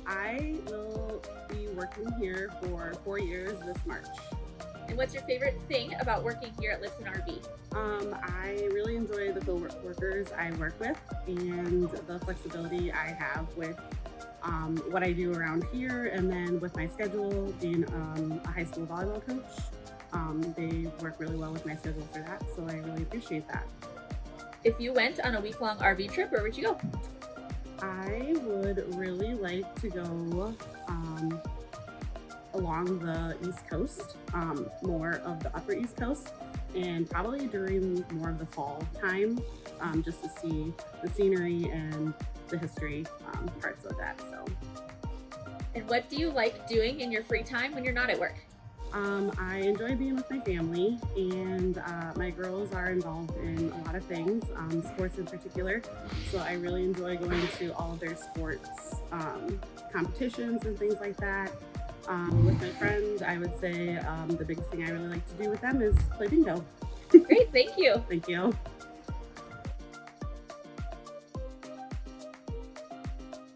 I will be working here for 4 years this March. And what's your favorite thing about working here at Lichtsinn RV? I really enjoy the co-workers I work with and the flexibility I have with what I do around here, and then with my schedule, being a high school volleyball coach. They work really well with my schedule for that, so I really appreciate that. If you went on a week-long RV trip, where would you go? I would really like to go along the East Coast, more of the upper East Coast, and probably during more of the fall time, just to see the scenery and the history parts of that. So. And what do you like doing in your free time when you're not at work? I enjoy being with my family, and my girls are involved in a lot of things, sports in particular. So I really enjoy going to all of their sports competitions and things like that. With my friends, I would say the biggest thing I really like to do with them is play bingo. Great, thank you. Thank you.